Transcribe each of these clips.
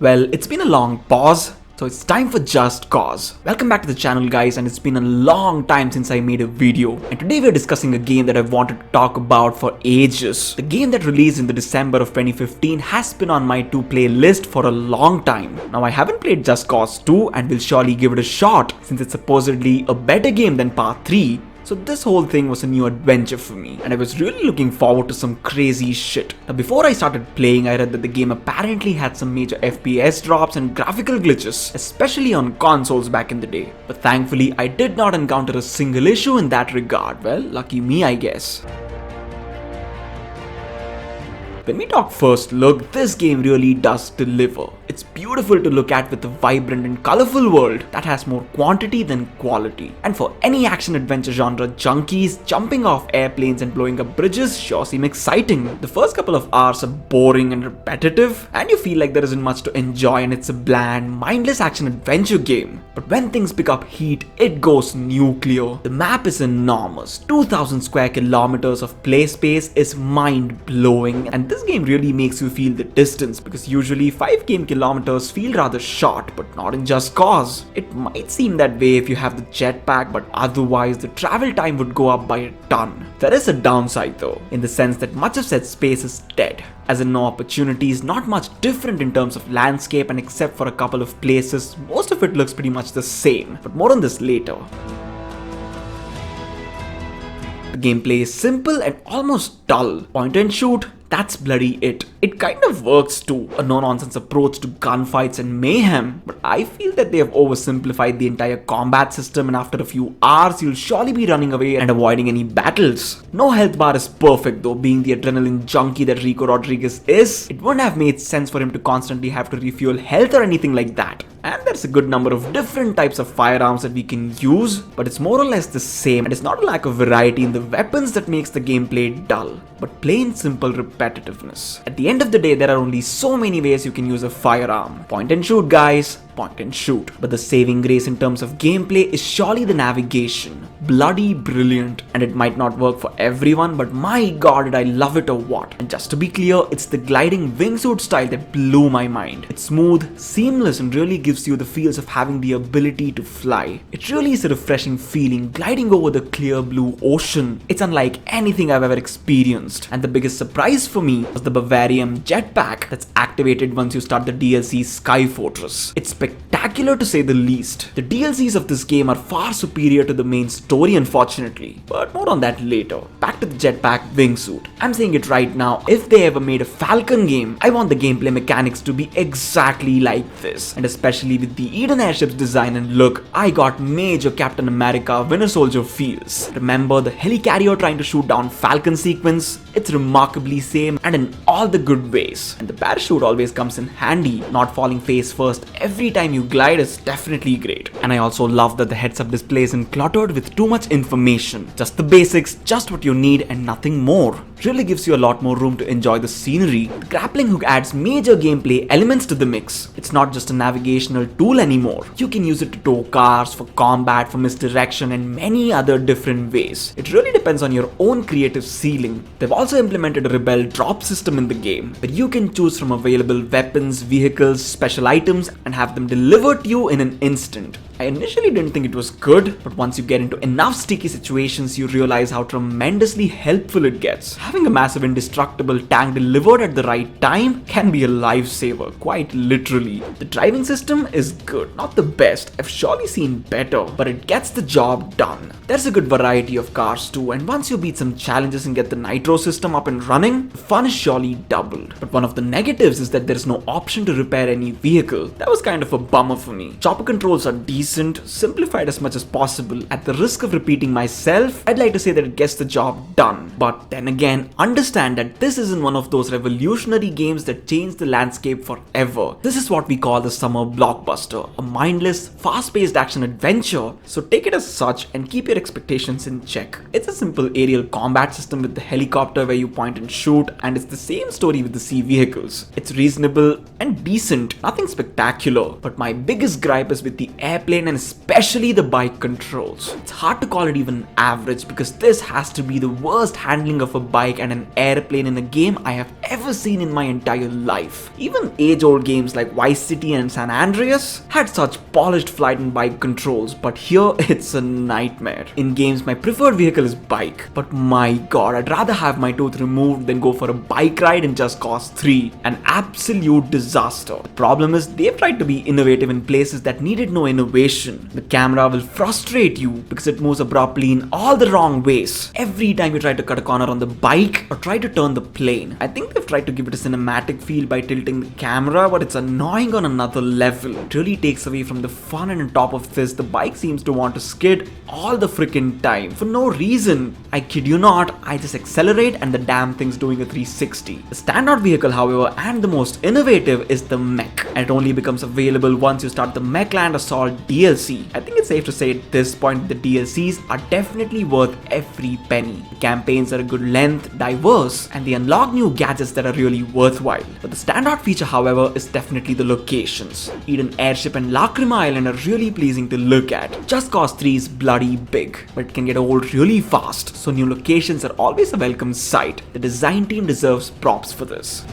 Well, it's been a long pause, so it's time for Just Cause. Welcome back to the channel, guys, and it's been a long time since I made a video. And today we're discussing a game that I've wanted to talk about for ages. The game that released in the December of 2015 has been on my to-play list for a long time. Now, I haven't played Just Cause 2 and will surely give it a shot since it's supposedly a better game than Part 3. So this whole thing was a new adventure for me, and I was really looking forward to some crazy shit. Now before I started playing, I read that the game apparently had some major FPS drops and graphical glitches, especially on consoles back in the day. But thankfully, I did not encounter a single issue in that regard. Well, lucky me, I guess. When we talk first look, this game really does deliver. It's beautiful to look at with a vibrant and colorful world that has more quantity than quality. And for any action adventure genre junkies, jumping off airplanes and blowing up bridges sure seem exciting. The first couple of hours are boring and repetitive, and you feel like there isn't much to enjoy and it's a bland, mindless action adventure game. But when things pick up heat, it goes nuclear. The map is enormous. 2,000 square kilometers of play space is mind-blowing, and this game really makes you feel the distance, because usually 5 game kilometers feel rather short, but not in Just Cause. It might seem that way if you have the jetpack, but otherwise the travel time would go up by a ton. There is a downside though, in the sense that much of said space is dead, as in no opportunities, not much different in terms of landscape, and except for a couple of places, most of it looks pretty much the same, but more on this later. The gameplay is simple and almost dull. Point and shoot, that's bloody it. It kind of works too, a no-nonsense approach to gunfights and mayhem, but I feel that they have oversimplified the entire combat system, and after a few hours you'll surely be running away and avoiding any battles. No health bar is perfect though, being the adrenaline junkie that Rico Rodriguez is. It wouldn't have made sense for him to constantly have to refuel health or anything like that. And there's a good number of different types of firearms that we can use, but it's more or less the same, and it's not a lack of variety in the weapons that makes the gameplay dull, but plain simple repetitiveness. At the end of the day, there are only so many ways you can use a firearm. Point and shoot, guys. Point and shoot. But the saving grace in terms of gameplay is surely the navigation. Bloody brilliant. And it might not work for everyone, but my god, did I love it or what. And just to be clear, it's the gliding wingsuit style that blew my mind. It's smooth, seamless, and really gives you the feels of having the ability to fly. It really is a refreshing feeling, gliding over the clear blue ocean. It's unlike anything I've ever experienced. And the biggest surprise for me was the Bavarian jetpack that's activated once you start the DLC Sky Fortress. It's spectacular to say the least. The DLCs of this game are far superior to the main story, unfortunately, but more on that later. Back to the jetpack wingsuit. I'm saying it right now, if they ever made a Falcon game, I want the gameplay mechanics to be exactly like this. And especially with the Eden airship's design and look, I got major Captain America Winter Soldier feels. Remember the helicarrier trying to shoot down Falcon sequence? It's remarkably same and in all the good ways. And the parachute always comes in handy. Not falling face first every time you glide is definitely great. And I also love that the heads-up display isn't cluttered with too much information. Just the basics, just what you need and nothing more. Really gives you a lot more room to enjoy the scenery. The grappling hook adds major gameplay elements to the mix. It's not just a navigational tool anymore. You can use it to tow cars, for combat, for misdirection, and many other different ways. It really depends on your own creative ceiling. They've also implemented a rebel drop system in the game, where you can choose from available weapons, vehicles, special items, and have them delivered to you in an instant. I initially didn't think it was good, but once you get into enough sticky situations, you realize how tremendously helpful it gets. Having a massive indestructible tank delivered at the right time can be a lifesaver, quite literally. The driving system is good, not the best. I've surely seen better, but it gets the job done. There's a good variety of cars too, and once you beat some challenges and get the nitro system up and running, the fun is surely doubled. But one of the negatives is that there's no option to repair any vehicle. That was kind of a bummer for me. Chopper controls are decent, simplified as much as possible. At the risk of repeating myself, I'd like to say that it gets the job done. But then again, understand that this isn't one of those revolutionary games that change the landscape forever. This is what we call the summer blockbuster, a mindless, fast-paced action adventure. So take it as such and keep your expectations in check. It's a simple aerial combat system with the helicopter where you point and shoot, and it's the same story with the sea vehicles. It's reasonable and decent, nothing spectacular, but my biggest gripe is with the airplane airplane and especially the bike controls. It's hard to call it even average because this has to be the worst handling of a bike and an airplane in a game I have ever seen in my entire life. Even age-old games like Vice City and San Andreas had such polished flight and bike controls, but here it's a nightmare. In games, my preferred vehicle is bike, but my god, I'd rather have my tooth removed than go for a bike ride in Just Cause 3. An absolute disaster. The problem is they've tried to be innovative in places that needed no innovation. The camera will frustrate you because it moves abruptly in all the wrong ways every time you try to cut a corner on the bike or try to turn the plane. I think they've tried to give it a cinematic feel by tilting the camera, but it's annoying on another level. It really takes away from the fun, and on top of this, the bike seems to want to skid all the freaking time for no reason. I kid you not, I just accelerate and the damn thing's doing a 360. The standout vehicle, however, and the most innovative is the mech, and it only becomes available once you start the Mechland Assault DLC. I think it's safe to say at this point the DLCs are definitely worth every penny. The campaigns are a good length, diverse, and they unlock new gadgets that are really worthwhile. But the standout feature, however, is definitely the locations. Eden Airship and Lacrima Island are really pleasing to look at. Just Cause 3 is bloody big, but it can get old really fast, so new locations are always a welcome sight. The design team deserves props for this.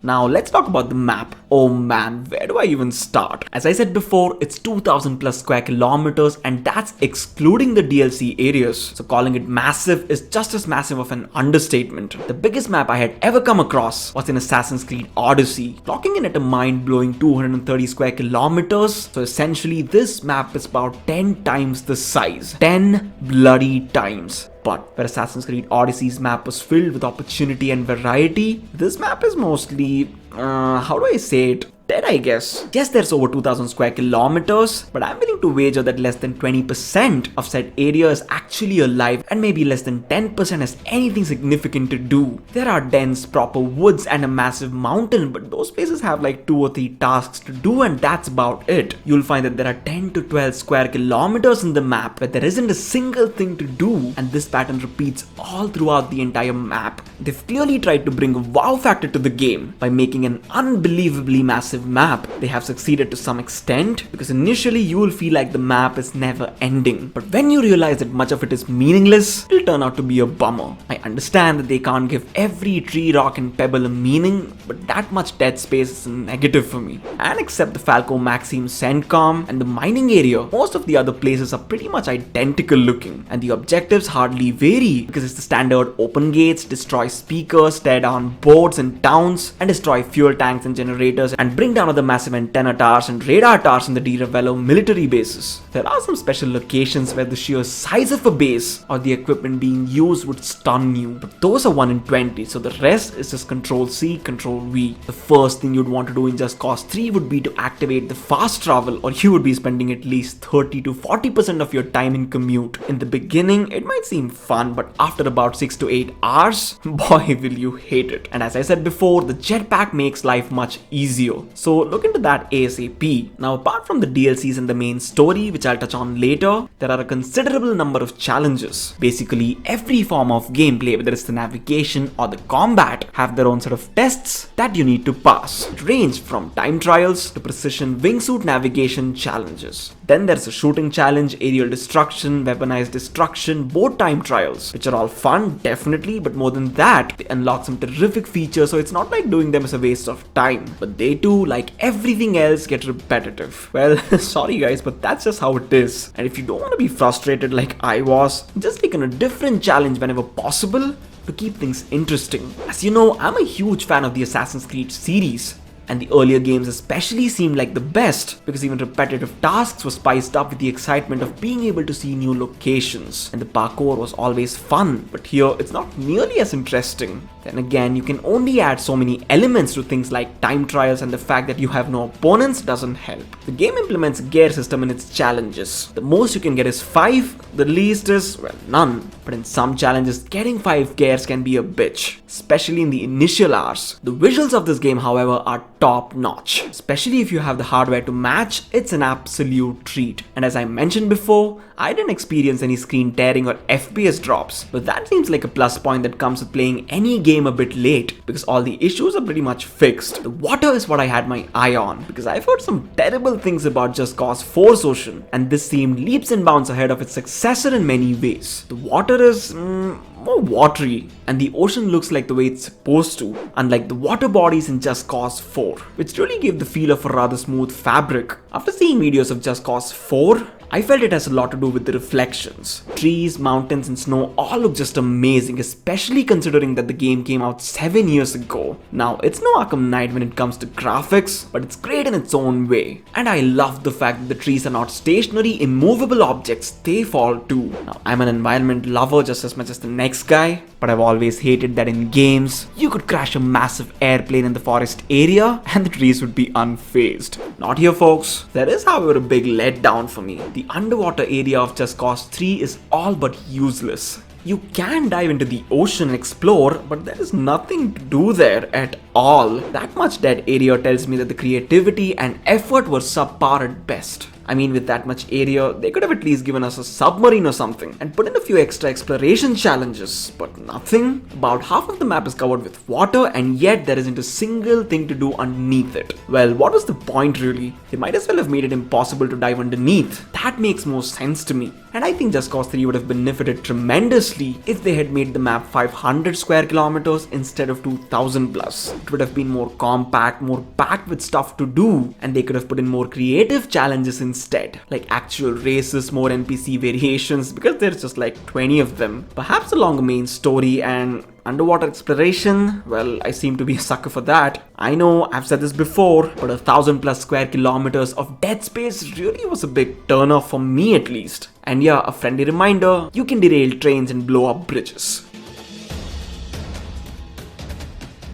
Now let's talk about the map. Oh man, where do I even start? As I said before, it's 2000 plus square kilometers and that's excluding the DLC areas. So calling it massive is just as massive of an understatement. The biggest map I had ever come across was in Assassin's Creed Odyssey, clocking in at a mind-blowing 230 square kilometers. So essentially this map is about 10 times the size. 10 bloody times. But where Assassin's Creed Odyssey's map was filled with opportunity and variety, this map is mostly, how do I say it? Dead, I guess. Yes, there's over 2000 square kilometers, but I'm willing to wager that less than 20% of said area is actually alive and maybe less than 10% has anything significant to do. There are dense proper woods and a massive mountain, but those places have like 2 or 3 tasks to do and that's about it. You'll find that there are 10 to 12 square kilometers in the map where there isn't a single thing to do, and this pattern repeats all throughout the entire map. They've clearly tried to bring a wow factor to the game by making an unbelievably massive map. They have succeeded to some extent because initially you will feel like the map is never ending, but when you realize that much of it is meaningless, it'll turn out to be a bummer. I understand that they can't give every tree, rock and pebble a meaning, but that much dead space is a negative for me. And except the Falco Maxim CENTCOM and the mining area, most of the other places are pretty much identical looking, and the objectives hardly vary because it's the standard open gates, destroy speakers, tear down boats and towns, and destroy fuel tanks and generators, and bring down other massive antenna towers and radar towers in the Di Ravello military bases. There are some special locations where the sheer size of a base or the equipment being used would stun you, but those are 1 in 20, so the rest is just Control C, Control V. The first thing you'd want to do in Just Cause 3 would be to activate the fast travel, or you would be spending at least 30 to 40% of your time in commute. In the beginning, it might seem fun, but after about 6 to 8 hours, boy will you hate it. And as I said before, the jetpack makes life much easier. So look into that ASAP. Now apart from the DLCs and the main story, which I'll touch on later, there are a considerable number of challenges. Basically every form of gameplay, whether it's the navigation or the combat, have their own set of tests that you need to pass. It range from time trials to precision wingsuit navigation challenges. Then there's a shooting challenge, aerial destruction, weaponized destruction, boat time trials, which are all fun, definitely, but more than that, they unlock some terrific features, so it's not like doing them is a waste of time, but they too, like everything else, get repetitive. Well, sorry guys, but that's just how it is. And if you don't want to be frustrated like I was, just take on a different challenge whenever possible to keep things interesting. As you know, I'm a huge fan of the Assassin's Creed series, and the earlier games especially seemed like the best because even repetitive tasks were spiced up with the excitement of being able to see new locations, and the parkour was always fun, but here it's not nearly as interesting. Then again, you can only add so many elements to things like time trials, and the fact that you have no opponents doesn't help. The game implements a gear system in its challenges. The most you can get is 5, the least is, well, none. But in some challenges, getting 5 gears can be a bitch, especially in the initial hours. The visuals of this game, however, are top notch. Especially if you have the hardware to match, it's an absolute treat. And as I mentioned before, I didn't experience any screen tearing or FPS drops, but that seems like a plus point that comes with playing any game game a bit late because all the issues are pretty much fixed. The water is what I had my eye on because I've heard some terrible things about Just Cause 4's Ocean, and this seemed leaps and bounds ahead of its successor in many ways. The water is more watery, and the ocean looks like the way it's supposed to, unlike the water bodies in Just Cause 4, which really gave the feel of a rather smooth fabric. After seeing videos of Just Cause 4, I felt it has a lot to do with the reflections. Trees, mountains and snow all look just amazing, especially considering that the game came out 7 years ago. Now, it's no Arkham Knight when it comes to graphics, but it's great in its own way. And I love the fact that the trees are not stationary, immovable objects, they fall too. Now, I'm an environment lover just as much as the next guy, but I've always hated that in games, you could crash a massive airplane in the forest area and the trees would be unfazed. Not here, folks. There is, however, a big letdown for me. The underwater area of Just Cause 3 is all but useless. You can dive into the ocean and explore, but there is nothing to do there at all. That much dead area tells me that the creativity and effort were subpar at best. I mean, with that much area, they could have at least given us a submarine or something and put in a few extra exploration challenges, but nothing. About half of the map is covered with water, and yet there isn't a single thing to do underneath it. Well, what was the point really? They might as well have made it impossible to dive underneath. That makes more sense to me. And I think Just Cause 3 would have benefited tremendously if they had made the map 500 square kilometers instead of 2000 plus. It would have been more compact, more packed with stuff to do, and they could have put in more creative challenges instead, like actual races, more NPC variations, because there's just like 20 of them. Perhaps a longer main story and underwater exploration. Well, I seem to be a sucker for that. I know I've said this before, but 1,000 plus square kilometers of dead space really was a big turn off for me at least. And yeah, a friendly reminder, you can derail trains and blow up bridges.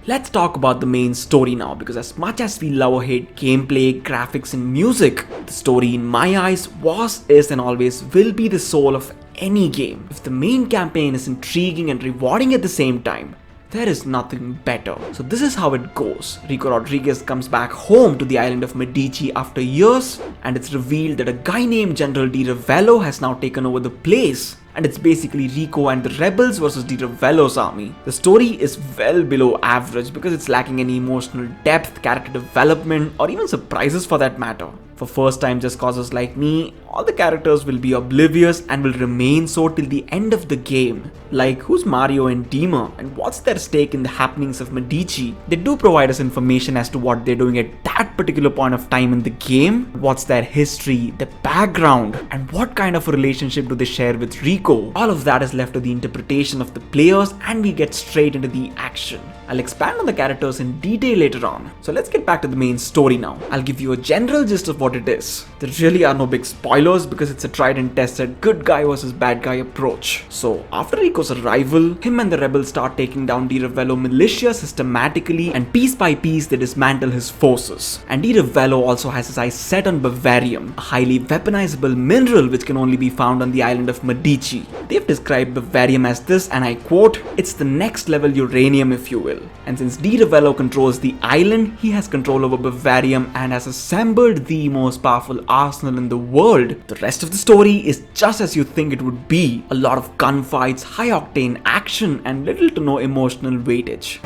Let's talk about the main story now, because as much as we love or hate gameplay, graphics and music, the story in my eyes was, is and always will be the soul of any game. If the main campaign is intriguing and rewarding at the same time, there is nothing better. So this is how it goes. Rico Rodriguez comes back home to the island of Medici after years, and it's revealed that a guy named General Di Ravello has now taken over the place. And it's basically Rico and the rebels versus Di Ravello's army. The story is well below average because it's lacking any emotional depth, character development, or even surprises for that matter. For first time Just Causers like me, all the characters will be oblivious and will remain so till the end of the game. Like, who's Mario and Dima, and what's their stake in the happenings of Medici? They do provide us information as to what they're doing at that particular point of time in the game, what's their history, their background, and what kind of a relationship do they share with Rico. All of that is left to the interpretation of the players, and we get straight into the action. I'll expand on the characters in detail later on. So let's get back to the main story now. I'll give you a general gist of what it is. There really are no big spoilers because it's a tried and tested good guy versus bad guy approach. So after Rico's arrival, him and the rebels start taking down Di Ravello militia systematically, and piece by piece they dismantle his forces. And Di Ravello also has his eyes set on bavarium, a highly weaponizable mineral which can only be found on the island of Medici. They've described bavarium as this, and I quote, "It's the next level uranium if you will." And since Di Ravello controls the island, he has control over bavarium and has assembled the most powerful arsenal in the world. The rest of the story is just as you think it would be. A lot of gunfights, high octane action, and little to no emotional weightage.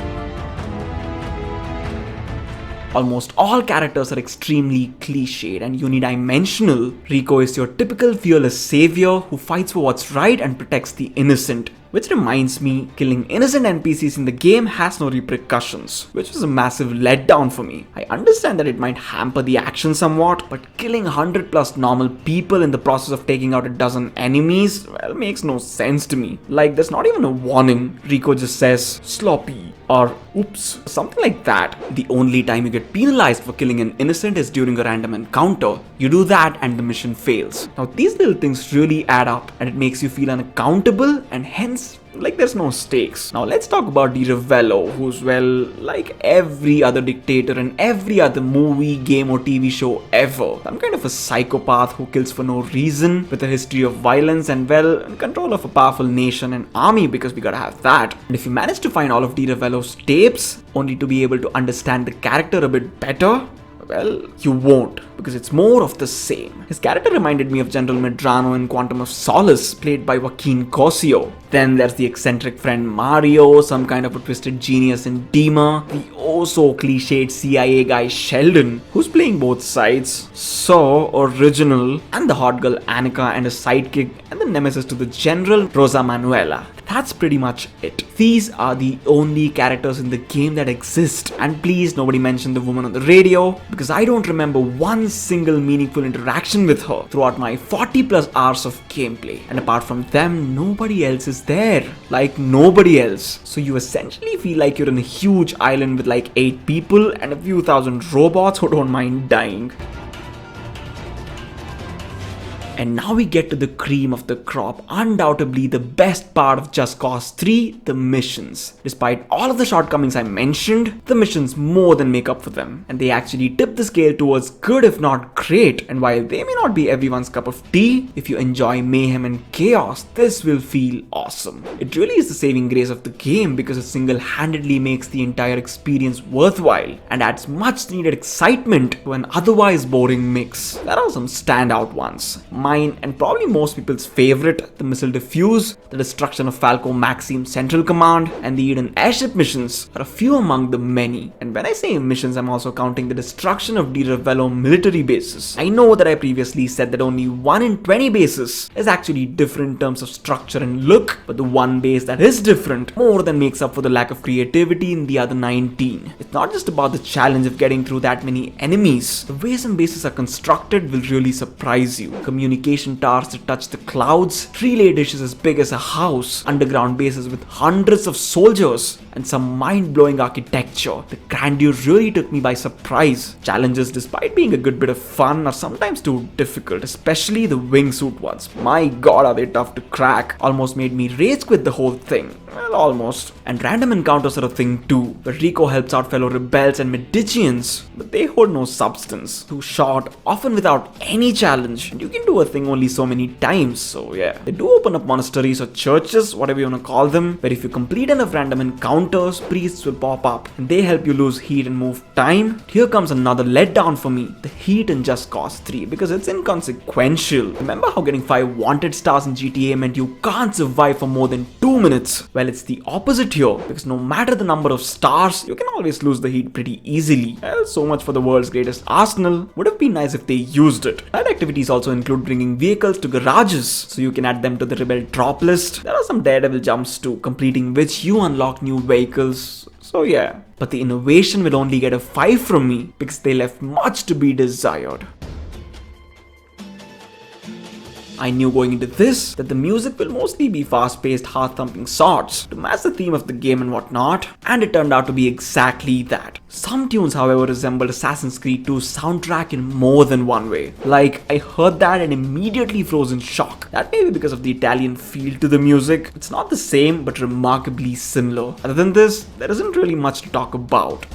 Almost all characters are extremely cliched and unidimensional. Rico is your typical fearless savior who fights for what's right and protects the innocent. Which reminds me, killing innocent NPCs in the game has no repercussions, which was a massive letdown for me. I understand that it might hamper the action somewhat, but killing 100 plus normal people in the process of taking out a dozen enemies, well, makes no sense to me. Like, there's not even a warning. Rico just says, sloppy, or oops, something like that. The only time you get penalized for killing an innocent is during a random encounter. You do that and the mission fails. Now, these little things really add up, and it makes you feel unaccountable, and hence like there's no stakes. Now let's talk about Di Ravello, who's, well, like every other dictator in every other movie, game or TV show ever. Some kind of a psychopath who kills for no reason, with a history of violence and, well, control of a powerful nation and army, because we gotta have that. And if you manage to find all of Di Ravello's tapes, only to be able to understand the character a bit better, Well, you won't, because it's more of the same. His character reminded me of General Medrano in Quantum of Solace, played by Joaquin Cosio. Then there's the eccentric friend Mario, some kind of a twisted genius in Dima, the oh-so cliched CIA guy Sheldon, who's playing both sides, so original, and the hot girl Annika and a sidekick, and the nemesis to the General, Rosa Manuela. That's pretty much it. These are the only characters in the game that exist. And please nobody mention the woman on the radio, because I don't remember one single meaningful interaction with her throughout my 40 plus hours of gameplay. And apart from them, nobody else is there. Like nobody else. So you essentially feel like you're in a huge island with like 8 people and a few thousand robots who don't mind dying. And now we get to the cream of the crop, undoubtedly the best part of Just Cause 3, the missions. Despite all of the shortcomings I mentioned, the missions more than make up for them. And they actually tip the scale towards good if not great. And while they may not be everyone's cup of tea, if you enjoy mayhem and chaos, this will feel awesome. It really is the saving grace of the game because it single-handedly makes the entire experience worthwhile and adds much needed excitement to an otherwise boring mix. There are some standout ones. Mine and probably most people's favorite, the missile defuse, the destruction of Falco Maxim Central Command, and the Eden airship missions are a few among the many. And when I say missions, I'm also counting the destruction of Di Ravello military bases. I know that I previously said that only 1 in 20 bases is actually different in terms of structure and look, but the one base that is different more than makes up for the lack of creativity in the other 19. It's not just about the challenge of getting through that many enemies. The way some bases are constructed will really surprise you. Communication towers that touch the clouds, relay dishes as big as a house, underground bases with hundreds of soldiers, and some mind-blowing architecture. The grandeur really took me by surprise. Challenges, despite being a good bit of fun, are sometimes too difficult, especially the wingsuit ones. My god, are they tough to crack. Almost made me rage quit the whole thing. Well, almost. And random encounters are a thing too, where Rico helps out fellow rebels and Medigians, but they hold no substance. Too short, often without any challenge, and you can do a thing only so many times, so yeah. They do open up monasteries or churches, whatever you wanna call them, where if you complete enough random encounters, priests will pop up, and they help you lose heat and move time. Here comes another letdown for me, the heat in Just Cause 3, because it's inconsequential. Remember how getting 5 wanted stars in GTA meant you can't survive for more than 2 minutes? Well, it's the opposite here, because no matter the number of stars, you can always lose the heat pretty easily. Well, so much for the world's greatest arsenal. Would have been nice if they used it. Side activities also include bringing vehicles to garages, so you can add them to the rebel drop list. There are some daredevil jumps too, completing which you unlock new vehicles. So yeah. But the innovation will only get a 5 from me, because they left much to be desired. I knew going into this that the music will mostly be fast-paced, heart-thumping sorts to match the theme of the game and whatnot, and it turned out to be exactly that. Some tunes, however, resembled Assassin's Creed 2's soundtrack in more than one way. Like, I heard that and immediately froze in shock. That may be because of the Italian feel to the music. It's not the same, but remarkably similar. Other than this, there isn't really much to talk about.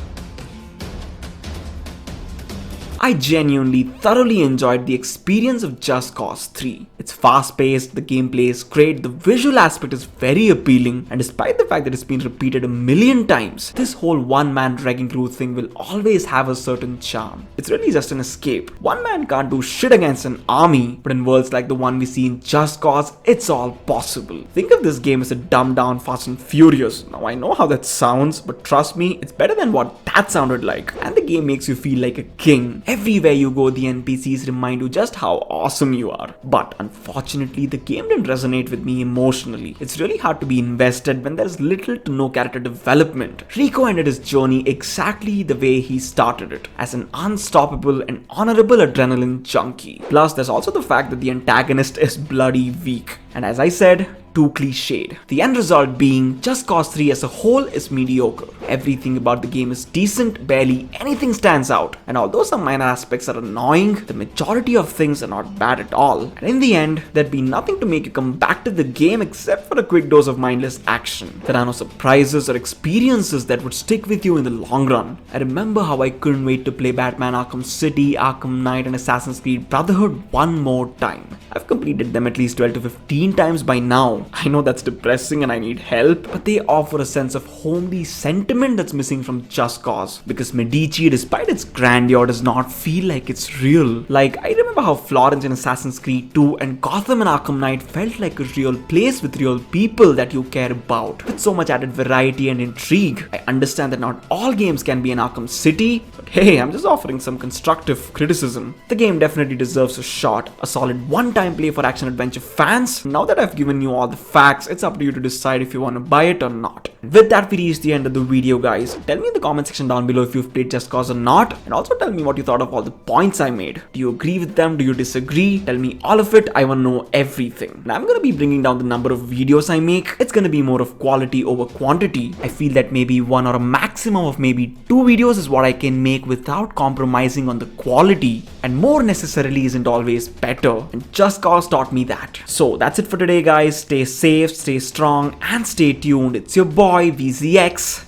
I genuinely thoroughly enjoyed the experience of Just Cause 3. It's fast-paced, the gameplay is great, the visual aspect is very appealing, and despite the fact that it's been repeated a million times, this whole one-man wrecking crew thing will always have a certain charm. It's really just an escape. One man can't do shit against an army, but in worlds like the one we see in Just Cause, it's all possible. Think of this game as a dumbed-down Fast and Furious. Now I know how that sounds, but trust me, it's better than what that sounded like. And the game makes you feel like a king. Everywhere you go, the NPCs remind you just how awesome you are. But unfortunately, the game didn't resonate with me emotionally. It's really hard to be invested when there's little to no character development. Rico ended his journey exactly the way he started it, as an unstoppable and honorable adrenaline junkie. Plus, there's also the fact that the antagonist is bloody weak. And as I said, too cliched. The end result being Just Cause 3 as a whole is mediocre. Everything about the game is decent, barely anything stands out. And although some minor aspects are annoying, the majority of things are not bad at all. And in the end, there'd be nothing to make you come back to the game except for a quick dose of mindless action. There are no surprises or experiences that would stick with you in the long run. I remember how I couldn't wait to play Batman Arkham City, Arkham Knight and Assassin's Creed Brotherhood one more time. I've completed them at least 12 to 15 times by now. I know that's depressing and I need help, but they offer a sense of homely sentiment that's missing from Just Cause. Because Medici, despite its grandeur, does not feel like it's real. Like, I remember how Florence in Assassin's Creed 2 and Gotham in Arkham Knight felt like a real place with real people that you care about, with so much added variety and intrigue. I understand that not all games can be an Arkham City, but hey, I'm just offering some constructive criticism. The game definitely deserves a shot, a solid one-time play for action-adventure fans. Now that I've given you all the facts, it's up to you to decide if you want to buy it or not. With that, we reach the end of the video, guys. Tell me in the comment section down below if you've played Just Cause or not, and also tell me what you thought of all the points I made. Do you agree with them? Do you disagree? Tell me all of it. I want to know everything. And I'm gonna be bringing down the number of videos I make. It's gonna be more of quality over quantity. I feel that maybe one or a maximum of maybe 2 videos is what I can make without compromising on the quality. And more necessarily isn't always better. And Just Cause taught me that. So that's it for today, guys. Stay safe, stay strong, and stay tuned. It's your boy VZX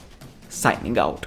signing out.